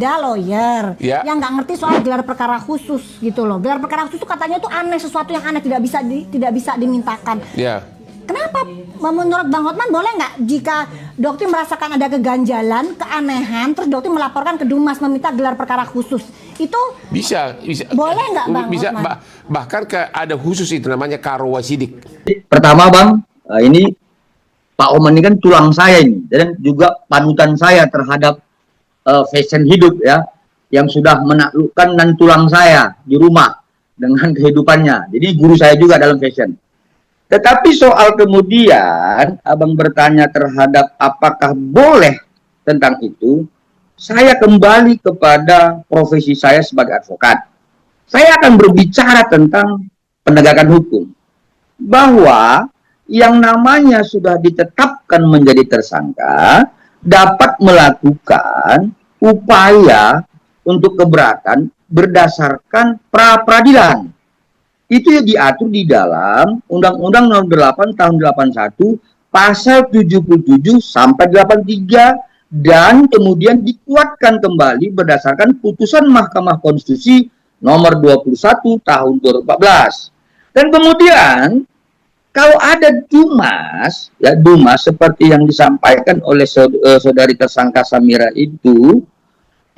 ada lawyer Ya. yang nggak ngerti soal gelar perkara khusus gitu loh. Gelar perkara khusus itu katanya itu aneh, sesuatu yang aneh, tidak bisa dimintakan. Ya. Kenapa menurut Bang Hotman boleh nggak jika dokter merasakan ada keganjalan, keanehan, terus dokter melaporkan ke Dumas meminta gelar perkara khusus? Itu Bisa. boleh nggak Bang Bisa, Hotman? bahkan ada khusus itu namanya karo wasidik. Pertama Bang, ini Pak Oman ini kan tulang saya ini, dan juga panutan saya terhadap fashion hidup ya, yang sudah menaklukkan dan tulang saya di rumah dengan kehidupannya. Jadi guru saya juga dalam fashion. Tetapi soal kemudian Abang bertanya terhadap apakah boleh tentang itu, saya kembali kepada profesi saya sebagai advokat. Saya akan berbicara tentang penegakan hukum. Bahwa yang namanya sudah ditetapkan menjadi tersangka dapat melakukan upaya untuk keberatan berdasarkan pra-peradilan. Itu yang diatur di dalam Undang-Undang Nomor 8 Tahun 81 Pasal 77 sampai 83 dan kemudian dikuatkan kembali berdasarkan putusan Mahkamah Konstitusi Nomor 21 Tahun 2014. Dan kemudian kalau ada dumas, ya dumas seperti yang disampaikan oleh saudari tersangka Samira itu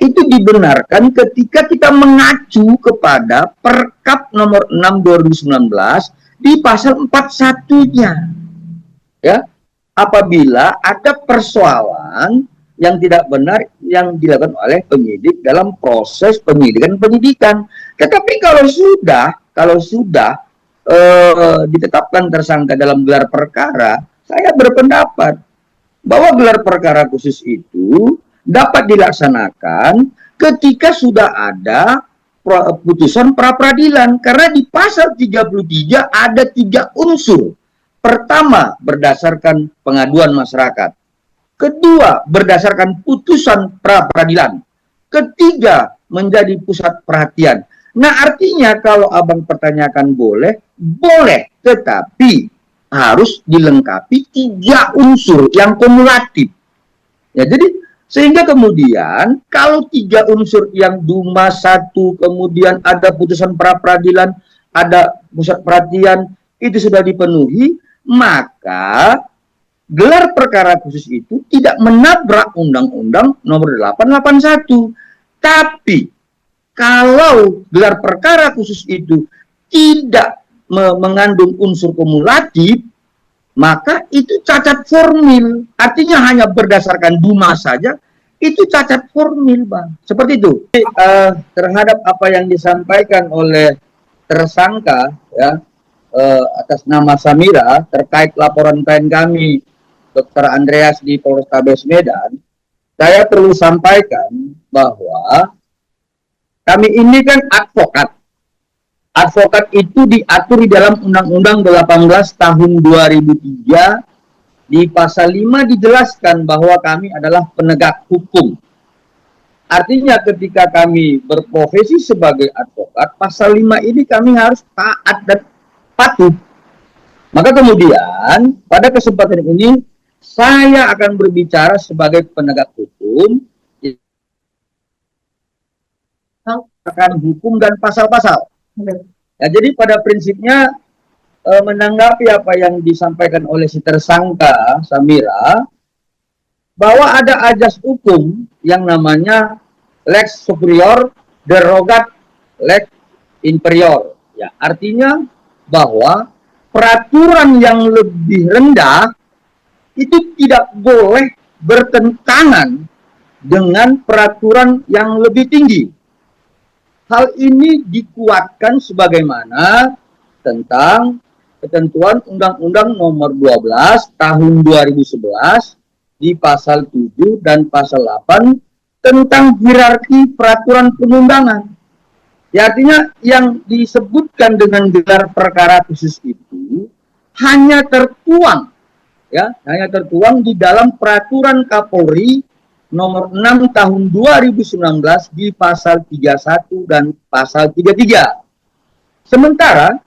dibenarkan ketika kita mengacu kepada Perkap nomor 6 2019 di pasal 41-nya. Ya, apabila ada persoalan yang tidak benar yang dilakukan oleh penyidik dalam proses penyidikan. Tetapi kalau sudah ditetapkan tersangka dalam gelar perkara, saya berpendapat bahwa gelar perkara khusus itu dapat dilaksanakan ketika sudah ada putusan pra-peradilan, karena di pasal 33 ada 3 unsur. Pertama, berdasarkan pengaduan masyarakat. Kedua, berdasarkan putusan pra-peradilan. Ketiga, menjadi pusat perhatian. Nah, artinya kalau Abang pertanyakan boleh, tetapi harus dilengkapi 3 unsur yang kumulatif. Ya, jadi sehingga kemudian kalau 3 unsur yang Dumas 1, kemudian ada putusan pra-peradilan, ada pusat perhatian, itu sudah dipenuhi, maka gelar perkara khusus itu tidak menabrak Undang-Undang Nomor 881. Tapi kalau gelar perkara khusus itu tidak mengandung unsur kumulatif, maka itu cacat formil. Artinya hanya berdasarkan Dumas saja, itu cacat formil, Bang. Seperti itu. Terhadap apa yang disampaikan oleh tersangka, ya, atas nama Samira, terkait laporan klien kami, Dr. Andreas di Polrestabes Medan, saya perlu sampaikan bahwa kami ini kan advokat. Advokat itu diatur di dalam Undang-Undang 18 Tahun 2003 di pasal 5 dijelaskan bahwa kami adalah penegak hukum. Artinya ketika kami berprofesi sebagai advokat, pasal 5 ini kami harus taat dan patuh. Maka kemudian pada kesempatan ini saya akan berbicara sebagai penegak hukum akan hukum dan pasal-pasal. Ya, jadi pada prinsipnya menanggapi apa yang disampaikan oleh si tersangka Samira, bahwa ada ajas hukum yang namanya lex superior derogat lex inferior. Ya, artinya bahwa peraturan yang lebih rendah itu tidak boleh bertentangan dengan peraturan yang lebih tinggi. Hal ini dikuatkan sebagaimana tentang ketentuan Undang-Undang Nomor 12 Tahun 2011 di pasal 7 dan pasal 8 tentang hierarki peraturan perundangan. Ya, artinya yang disebutkan dengan gelar perkara khusus itu hanya tertuang di dalam peraturan Kapolri Nomor 6 Tahun 2019 di pasal 31 dan pasal 33. Sementara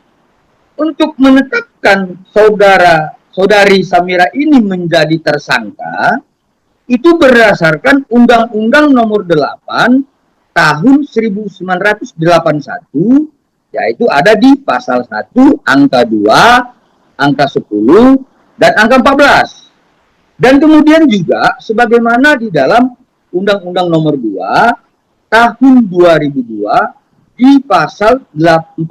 untuk menetapkan saudari Samira ini menjadi tersangka, itu berdasarkan Undang-Undang Nomor 8 Tahun 1981, yaitu ada di pasal 1, angka 2, angka 10, dan angka 14. Dan kemudian juga sebagaimana di dalam Undang-Undang Nomor 2 Tahun 2002 di pasal 14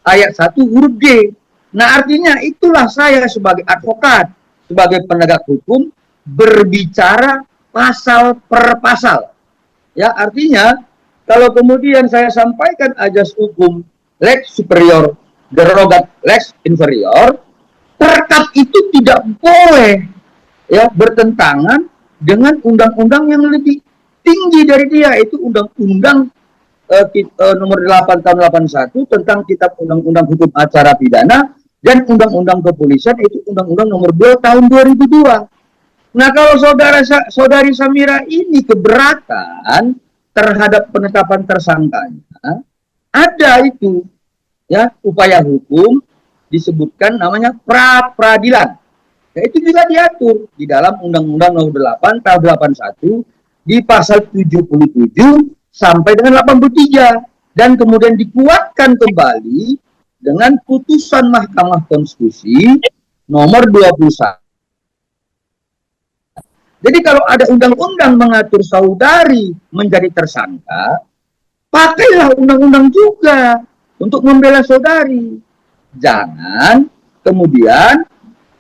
ayat 1 huruf G. Nah, artinya itulah saya sebagai advokat, sebagai penegak hukum, berbicara pasal per pasal. Ya, artinya kalau kemudian saya sampaikan ajas hukum lex superior derogat lex inferior, perkap itu tidak boleh ya bertentangan dengan undang-undang yang lebih tinggi dari dia, itu undang-undang nomor 8 tahun 81 tentang kitab undang-undang hukum acara pidana, dan undang-undang kepolisian itu undang-undang nomor 2 tahun 2002. Nah, kalau saudari Samira ini keberatan terhadap penetapan tersangkanya, ada itu ya upaya hukum disebutkan namanya pra-peradilan. Nah, itu juga diatur di dalam Undang-Undang Nomor 8 Tahun 81 di pasal 77 sampai dengan 83, dan kemudian dikuatkan kembali dengan putusan Mahkamah Konstitusi nomor 21. Jadi kalau ada undang-undang mengatur saudari menjadi tersangka, pakailah undang-undang juga untuk membela saudari. Jangan kemudian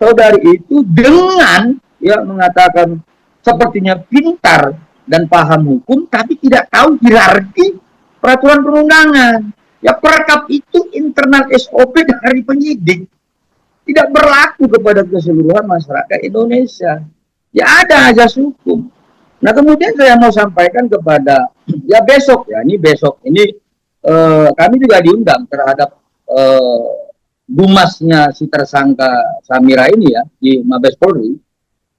saudari itu dengan ya mengatakan sepertinya pintar dan paham hukum, tapi tidak tahu hierarki peraturan perundangan. Ya, perkap itu internal SOP dari penyidik, tidak berlaku kepada keseluruhan masyarakat Indonesia. Ya, ada ajas hukum. Nah, kemudian saya mau sampaikan kepada ya besok ini kami juga diundang terhadap dumasnya si tersangka Samira ini ya di Mabes Polri.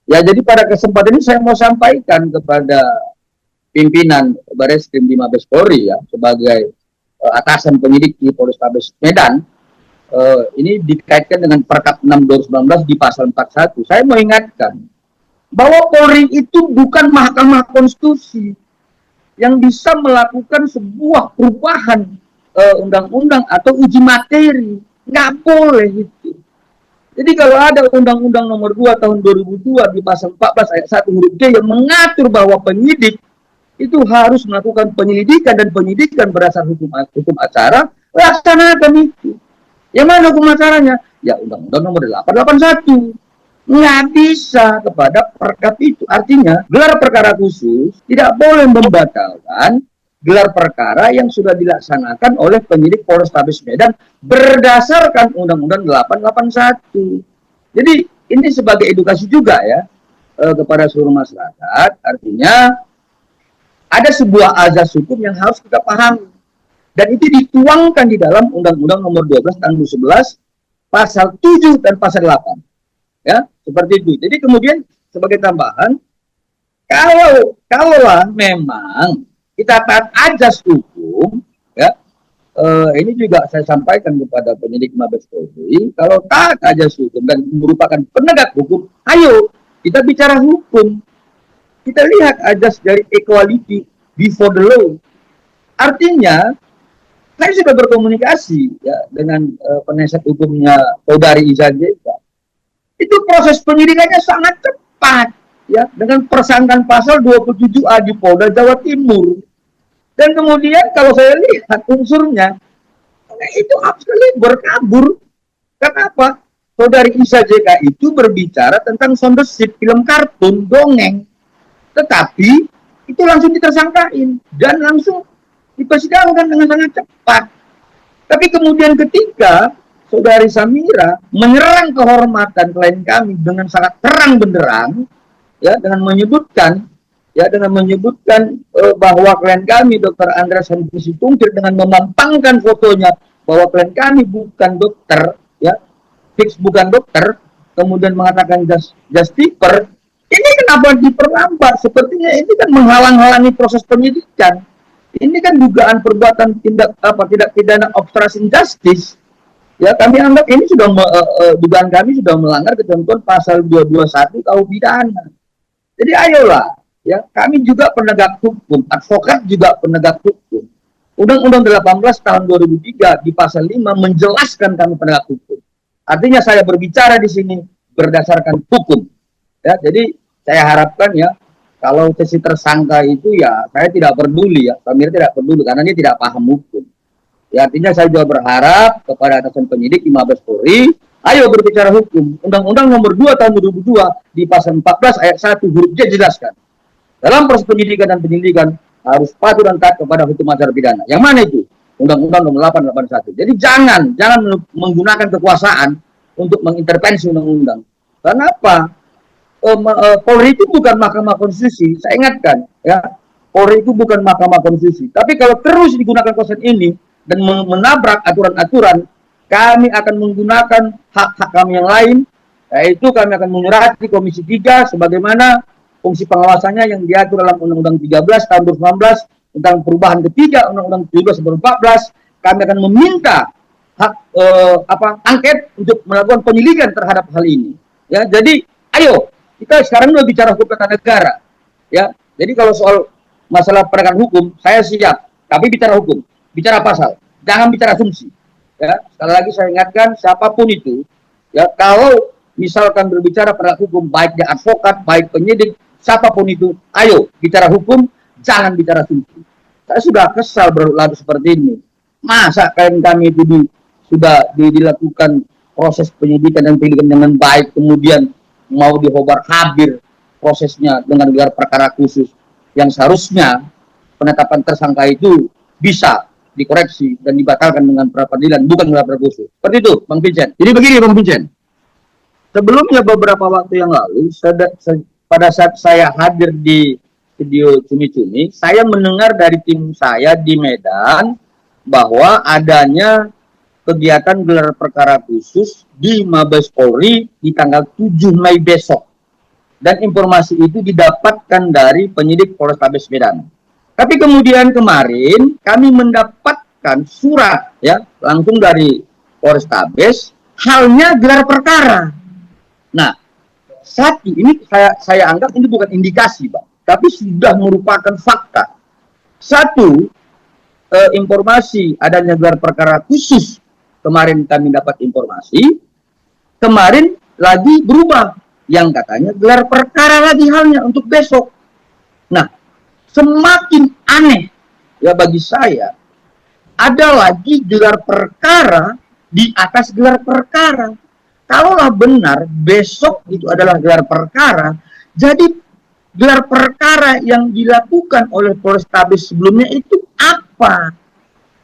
Ya, jadi pada kesempatan ini saya mau sampaikan kepada pimpinan Bareskrim di Mabes Polri ya sebagai atasan penyidik di Polrestabes Medan. Ini dikaitkan dengan Perkap 6 2019 di pasal 41. Saya mau ingatkan bahwa Polri itu bukan Mahkamah Konstitusi yang bisa melakukan sebuah perubahan undang-undang atau uji materi. Nggak boleh itu. Jadi kalau ada Undang-Undang Nomor 2 Tahun 2002 di pasal 14 ayat 1 huruf D yang mengatur bahwa penyidik itu harus melakukan penyelidikan dan penyidikan berdasar hukum acara, laksanakan itu. Yang mana hukum acaranya? Ya Undang-Undang Nomor 881. Nggak bisa kepada perkap itu. Artinya gelar perkara khusus tidak boleh membatalkan gelar perkara yang sudah dilaksanakan oleh penyidik Polrestabes Medan berdasarkan Undang-Undang 881. Jadi ini sebagai edukasi juga ya kepada seluruh masyarakat. Artinya ada sebuah azas hukum yang harus kita pahami, dan itu dituangkan di dalam Undang-Undang Nomor 12 Tahun 2011 pasal 7 dan pasal 8. Ya, seperti itu. Jadi kemudian sebagai tambahan, kalaulah memang kita taat ajas hukum, ya, ini juga saya sampaikan kepada penyidik Mabes Polri, kalau taat ajas hukum dan merupakan penegak hukum, ayo kita bicara hukum. Kita lihat ajas dari equality before the law. Artinya, saya sudah berkomunikasi ya dengan penasihat hukumnya saudari Iza Jeka. Itu proses penyidikannya sangat cepat ya dengan persangkaan pasal 27A di Polda Jawa Timur. Dan kemudian kalau saya lihat unsurnya itu absolutely berkabur. Kenapa? Saudari Iza Jeka itu berbicara tentang soundship film kartun dongeng, tetapi itu langsung ditersangkain dan langsung dipersidangkan dengan sangat cepat. Tapi kemudian ketika saudari Samira menyerang kehormatan klien kami dengan sangat terang benderang, ya dengan menyebutkan bahwa klien kami Dr. Andreas Hendri Situmkir dengan memampangkan fotonya bahwa klien kami bukan dokter, ya fix bukan dokter, kemudian mengatakan justiper. Ini kenapa diperlambat? Sepertinya ini kan menghalang-halangi proses penyidikan. Ini kan dugaan perbuatan tindak pidana obstruction justice. Ya, kami anggap ini sudah dugaan kami sudah melanggar ketentuan pasal 221 KUH pidana. Jadi ayolah, ya kami juga penegak hukum, advokat juga penegak hukum. Undang-Undang 18 tahun 2003 di pasal 5 menjelaskan kami penegak hukum. Artinya saya berbicara di sini berdasarkan hukum. Ya, jadi saya harapkan ya kalau si tersangka itu ya saya tidak peduli ya, kami tidak peduli karena dia tidak paham hukum. Ya, artinya saya juga berharap kepada atasan penyidik di Mabes Polri, ayo berbicara hukum. Undang-Undang nomor 2 tahun 2002 di pasal 14 ayat 1 huruf J jelaskan. Dalam proses penyidikan dan penyelidikan harus patuh dan taat kepada hukum acara pidana. Yang mana itu? Undang-Undang nomor 881. Jadi jangan menggunakan kekuasaan untuk mengintervensi undang-undang. Karena apa? Polri itu bukan Mahkamah Konstitusi. Saya ingatkan, ya, Polri itu bukan Mahkamah Konstitusi. Tapi kalau terus digunakan kekuasaan ini dan menabrak aturan-aturan, kami akan menggunakan hak-hak kami yang lain, yaitu kami akan menyurati Komisi 3 sebagaimana fungsi pengawasannya yang diatur dalam Undang-Undang 13 tahun 2019 tentang perubahan ketiga Undang-Undang 17 tahun 2014. Kami akan meminta hak angket untuk melakukan penyelidikan terhadap hal ini. Ya, jadi ayo kita sekarang udah bicara hukum tata negara. Ya, jadi kalau soal masalah penegakan hukum, saya siap. Tapi bicara hukum, bicara pasal, jangan bicara asumsi. Ya, sekali lagi saya ingatkan siapapun itu, ya kalau misalkan berbicara penegakan hukum, baik dia advokat, baik penyidik, siapapun itu, ayo bicara hukum, jangan bicara asumsi. Saya sudah kesal berlalu seperti ini. Masa kami itu sudah dilakukan proses penyidikan dan penyelidikan dengan baik, kemudian mau dihobar habir prosesnya dengan gelar perkara khusus yang seharusnya penetapan tersangka itu bisa dikoreksi dan dibatalkan dengan peradilan, bukan gelar perkara khusus. Seperti itu, Bang Vincent. Jadi begini, Bang Vincent. Sebelumnya beberapa waktu yang lalu, pada saat saya hadir di studio Cumi-Cumi, saya mendengar dari tim saya di Medan bahwa adanya kegiatan gelar perkara khusus di Mabes Polri di tanggal 7 Mei besok. Dan informasi itu didapatkan dari penyidik Polrestabes Medan. Tapi kemudian kemarin kami mendapatkan surat ya langsung dari Polrestabes halnya gelar perkara. Nah, satu ini saya anggap ini bukan indikasi, Bang, tapi sudah merupakan fakta. Satu, informasi adanya gelar perkara khusus. Kemarin kami dapat informasi, kemarin lagi berubah, yang katanya gelar perkara lagi halnya untuk besok. Nah, semakin aneh ya bagi saya, ada lagi gelar perkara di atas gelar perkara. Kalaulah benar besok itu adalah gelar perkara, jadi gelar perkara yang dilakukan oleh Polrestabes sebelumnya itu apa?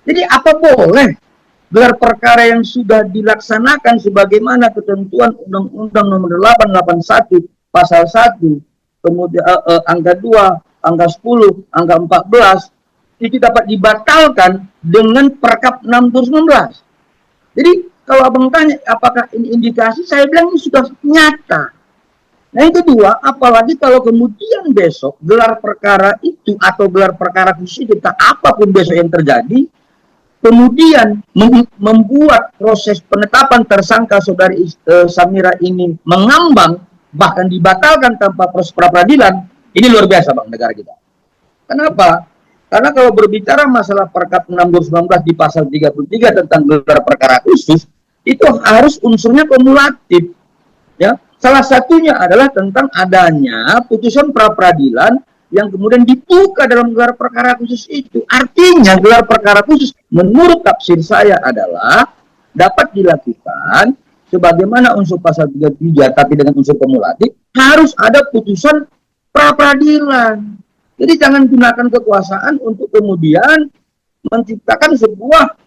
Jadi apa boleh gelar perkara yang sudah dilaksanakan sebagaimana ketentuan Undang-Undang nomor 881 pasal 1, kemudian angka 2, angka 10, angka 14 itu dapat dibatalkan dengan Perkap 6 2019. Jadi kalau abang tanya apakah ini indikasi, saya bilang ini sudah nyata. Nah yang kedua, apalagi kalau kemudian besok gelar perkara itu atau gelar perkara khusus itu apapun besok yang terjadi, kemudian membuat proses penetapan tersangka saudari Samira ini mengambang, bahkan dibatalkan tanpa proses pra-peradilan, ini luar biasa, Bang, negara kita. Kenapa? Karena kalau berbicara masalah Perkap 6 2019 di pasal 33 tentang gelar perkara khusus, itu harus unsurnya kumulatif. Ya, salah satunya adalah tentang adanya putusan pra-peradilan yang kemudian dibuka dalam gelar perkara khusus itu. Artinya gelar perkara khusus menurut tafsir saya adalah dapat dilakukan sebagaimana unsur pasal 33 tapi dengan unsur kumulatif, harus ada putusan pra-peradilan. Jadi jangan gunakan kekuasaan untuk kemudian menciptakan sebuah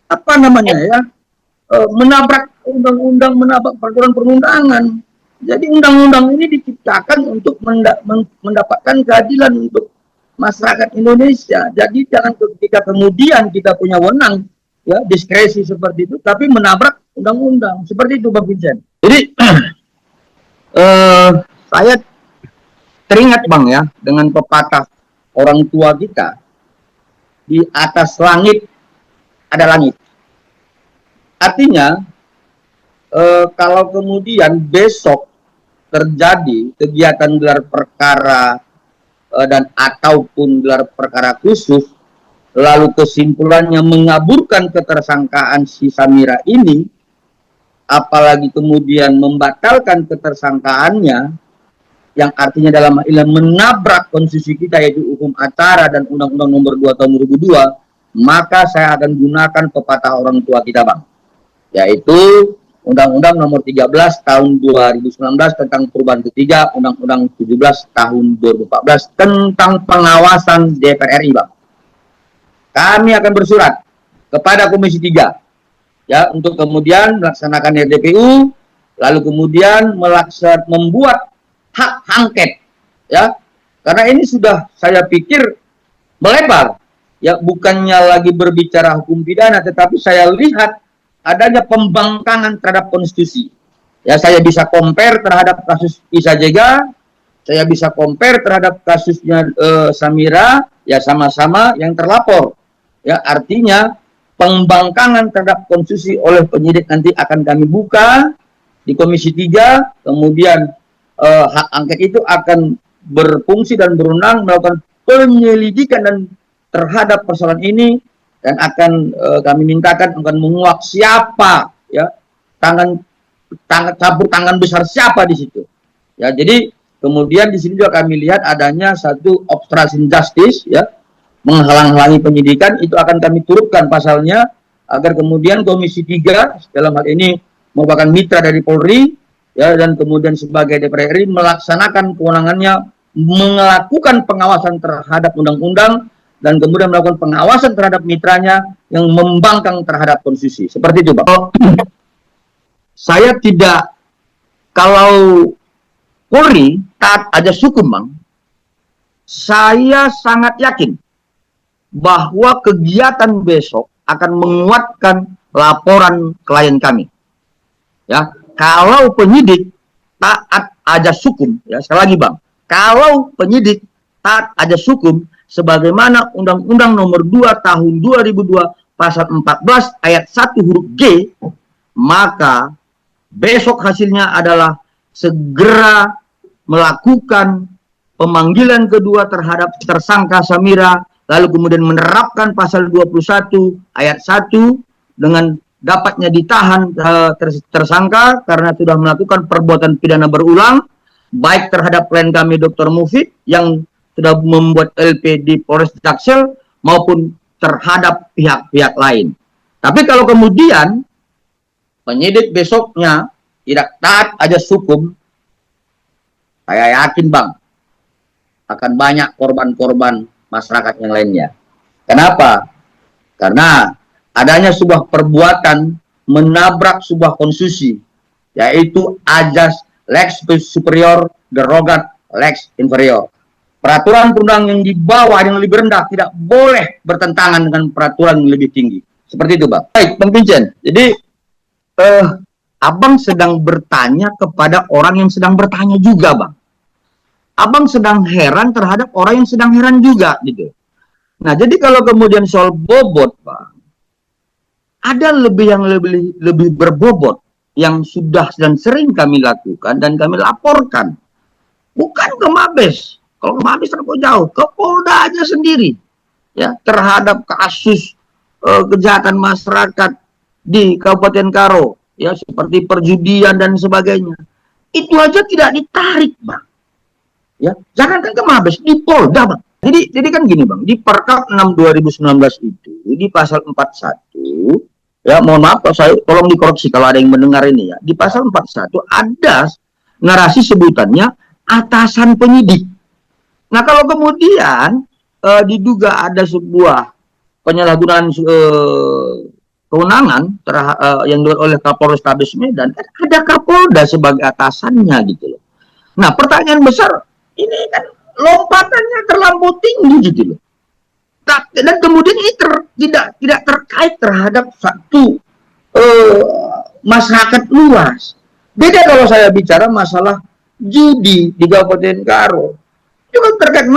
apa namanya ya, menabrak undang-undang, menabrak peraturan perundangan. Jadi undang-undang ini diciptakan untuk mendapatkan keadilan untuk masyarakat Indonesia. Jadi jangan ketika kemudian kita punya wewenang, ya diskresi seperti itu, tapi menabrak undang-undang. Seperti itu, Bang Vincent. Jadi saya teringat, Bang, ya dengan pepatah orang tua kita, di atas langit ada langit. Artinya kalau kemudian besok terjadi kegiatan gelar perkara dan ataupun gelar perkara khusus, lalu kesimpulannya mengaburkan ketersangkaan si Samira ini, apalagi kemudian membatalkan ketersangkaannya, yang artinya dalam ilah menabrak konstitusi kita yaitu hukum acara dan Undang-Undang Nomor 2 Tahun 2002, maka saya akan gunakan pepatah orang tua kita, Bang, yaitu Undang-Undang Nomor 13 Tahun 2019 tentang perubahan ketiga, Undang-Undang 17 Tahun 2014 tentang pengawasan DPR RI, Bang. Kami akan bersurat kepada Komisi 3 ya untuk kemudian melaksanakan RDPU, lalu kemudian membuat hak angket ya. Karena ini sudah saya pikir melebar ya, bukannya lagi berbicara hukum pidana, tetapi saya lihat adanya pembangkangan terhadap konstitusi. Ya, saya bisa compare terhadap kasus Isa Jega, saya bisa compare terhadap kasusnya Samira, ya sama-sama yang terlapor. Ya, artinya pembangkangan terhadap konstitusi oleh penyidik nanti akan kami buka di Komisi 3, kemudian hak angket itu akan berfungsi dan berwenang melakukan penyelidikan dan terhadap persoalan ini, dan akan kami mintakan akan menguak siapa ya campur tangan besar siapa di situ ya. Jadi kemudian di sini juga kami lihat adanya satu obstruction justice ya, menghalang-halangi penyidikan, itu akan kami turunkan pasalnya agar kemudian Komisi 3 dalam hal ini merupakan mitra dari Polri ya, dan kemudian sebagai DPR RI melaksanakan kewenangannya melakukan pengawasan terhadap undang-undang dan kemudian melakukan pengawasan terhadap mitranya yang membangkang terhadap konstitusi. Seperti itu, Pak. Saya tidak, kalau Polri taat ajas hukum, Bang, saya sangat yakin bahwa kegiatan besok akan menguatkan laporan klien kami. Ya, kalau penyidik taat ajas hukum, ya sekali lagi, Bang, kalau penyidik taat ajas hukum sebagaimana Undang-Undang Nomor 2 Tahun 2002 Pasal 14 Ayat 1 huruf G, maka besok hasilnya adalah segera melakukan pemanggilan kedua terhadap tersangka Samira, lalu kemudian menerapkan Pasal 21 Ayat 1 dengan dapatnya ditahan tersangka karena sudah melakukan perbuatan pidana berulang, baik terhadap klien kami Dr. Mufid yang sudah membuat LP di Polres Jaksel maupun terhadap pihak-pihak lain. Tapi kalau kemudian penyidik besoknya tidak taat ajas hukum, saya yakin, Bang, akan banyak korban-korban masyarakat yang lainnya. Kenapa? Karena adanya sebuah perbuatan menabrak sebuah konstitusi, yaitu ajas lex superior derogat lex inferior. Peraturan perundang yang di bawah yang lebih rendah tidak boleh bertentangan dengan peraturan yang lebih tinggi. Seperti itu, Bang. Baik, Bang Vincent. Jadi, Abang sedang bertanya kepada orang yang sedang bertanya juga, Bang. Abang sedang heran terhadap orang yang sedang heran juga, gitu. Nah, jadi kalau kemudian soal bobot, Bang, ada yang lebih berbobot yang sudah dan sering kami lakukan dan kami laporkan. Bukan ke Mabes. Kalau ke Mabes terlalu jauh, ke Polda aja sendiri. Ya, terhadap kasus kejahatan masyarakat di Kabupaten Karo, ya seperti perjudian dan sebagainya. Itu aja tidak ditarik, Bang. Ya, jangankan ke Mabes, di Polda, Bang. Jadi kan gini, Bang, di Perkap 6 2019 itu di pasal 41, ya mohon maaf saya tolong dikoreksi kalau ada yang mendengar ini ya. Di pasal 41 ada narasi sebutannya atasan penyidik. Nah, kalau kemudian diduga ada sebuah penyalahgunaan kewenangan yang dilakukan oleh Kapolrestabes Medan, kan ada Kapolda sebagai atasannya gitu loh. Nah, pertanyaan besar ini kan lompatannya terlampau tinggi gitu loh. Dan kemudian ini tidak terkait terhadap satu masyarakat luas. Beda kalau saya bicara masalah judi di Kabupaten Karo. Itu kan terkait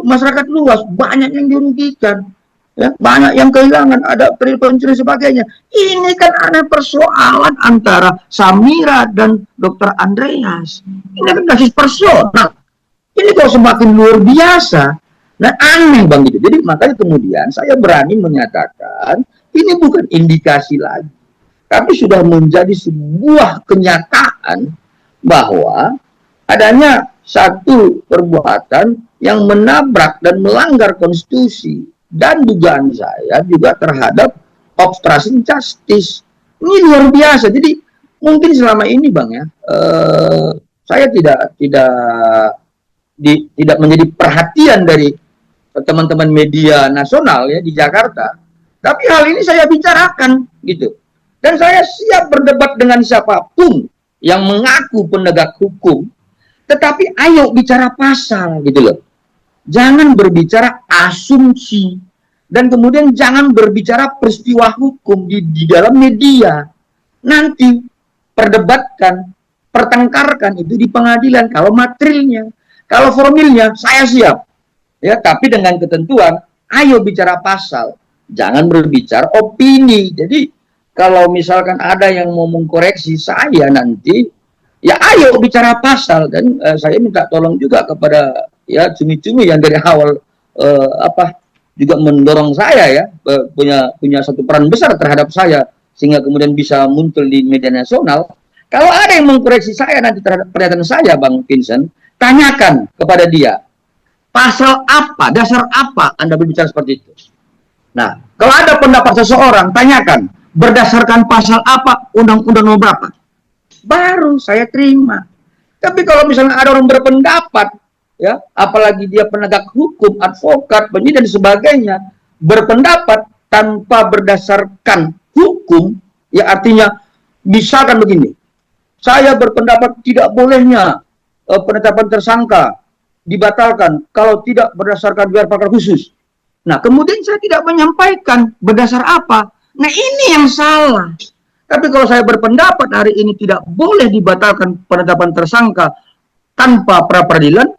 masyarakat luas, banyak yang dirugikan. Ya, banyak yang kehilangan, ada pencuri sebagainya. Ini kan ada persoalan antara Samira dan Dr. Andreas. Ini kan kasus personal. Ini kok semakin luar biasa. Nah, aneh Bang gitu. Jadi makanya kemudian saya berani menyatakan ini bukan indikasi lagi, tapi sudah menjadi sebuah kenyataan bahwa adanya satu perbuatan yang menabrak dan melanggar konstitusi, dan dugaan saya juga terhadap obstruction justice. Ini luar biasa. Jadi mungkin selama ini Bang ya, saya tidak menjadi perhatian dari teman-teman media nasional ya di Jakarta. Tapi hal ini saya bicarakan gitu. Dan saya siap berdebat dengan siapapun yang mengaku penegak hukum. Tetapi ayo bicara pasal gitu loh. Jangan berbicara asumsi. Dan kemudian jangan berbicara peristiwa hukum di dalam media. Nanti perdebatkan, pertengkarkan itu di pengadilan kalau materialnya. Kalau formilnya saya siap. Ya, tapi dengan ketentuan ayo bicara pasal. Jangan berbicara opini. Jadi kalau misalkan ada yang mau mengkoreksi saya nanti, ya ayo bicara pasal. Dan saya minta tolong juga kepada ya cumi-cumi yang dari awal juga mendorong saya ya, punya satu peran besar terhadap saya sehingga kemudian bisa muncul di media nasional. Kalau ada yang mengkoreksi saya nanti terhadap pernyataan saya, Bang Vincent, tanyakan kepada dia, pasal apa, dasar apa Anda berbicara seperti itu. Nah, kalau ada pendapat seseorang, tanyakan, berdasarkan pasal apa, undang-undang nomor berapa. Baru saya terima. Tapi kalau misalnya ada orang berpendapat, ya, apalagi dia penegak hukum, advokat, penyidik dan sebagainya, berpendapat tanpa berdasarkan hukum, ya artinya misalkan begini, saya berpendapat tidak bolehnya penetapan tersangka dibatalkan kalau tidak berdasarkan gelar perkara khusus. Nah, kemudian saya tidak menyampaikan berdasar apa. Nah, ini yang salah. Tapi kalau saya berpendapat hari ini tidak boleh dibatalkan penetapan tersangka tanpa pra peradilan,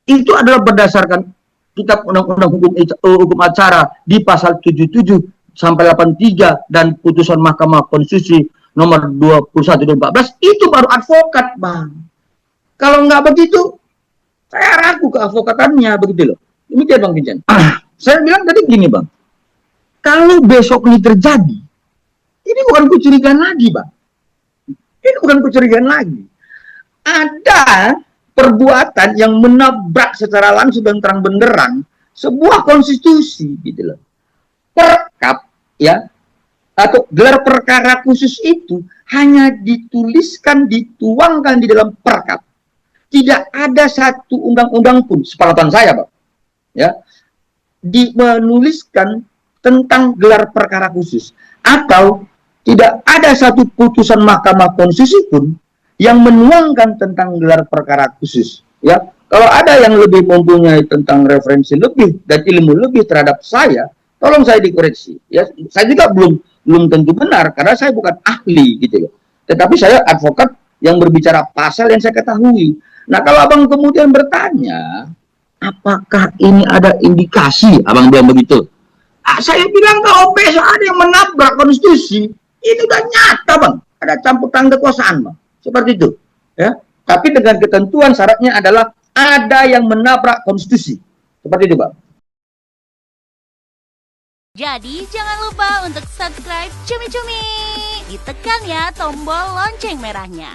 itu adalah berdasarkan kitab undang-undang hukum acara di pasal 77 sampai 83 dan putusan Mahkamah Konstitusi nomor 21 dan 14, itu baru advokat, Bang. Kalau nggak begitu, saya ragu keadvokatannya, begitu loh. Demikian Bang Vincent. Saya bilang tadi gini Bang, kalau besok ini terjadi, ini bukan kecurigaan lagi Bang. Ini bukan kecurigaan lagi. Ada perbuatan yang menabrak secara langsung dan terang benderang sebuah konstitusi gitu loh. Perkap ya, atau gelar perkara khusus itu hanya dituliskan, dituangkan di dalam perkap. Tidak ada satu undang-undang pun, sepengetahuan saya Bang, ya, menuliskan tentang gelar perkara khusus, atau tidak ada satu putusan Mahkamah Konstitusi pun yang menuangkan tentang gelar perkara khusus. Ya, kalau ada yang lebih mempunyai tentang referensi lebih dan ilmu lebih terhadap saya, tolong saya dikoreksi. Ya, saya juga belum tentu benar karena saya bukan ahli gitu ya. Tetapi saya advokat yang berbicara pasal yang saya ketahui. Nah, kalau abang kemudian bertanya, apakah ini ada indikasi, abang bilang begitu. Saya bilang kalau besok ada yang menabrak konstitusi, ini udah nyata bang, ada campur tangan kekuasaan bang, seperti itu. Ya, tapi dengan ketentuan syaratnya adalah ada yang menabrak konstitusi, seperti itu bang. Jadi jangan lupa untuk subscribe Cumi-Cumi, ditekan ya tombol lonceng merahnya.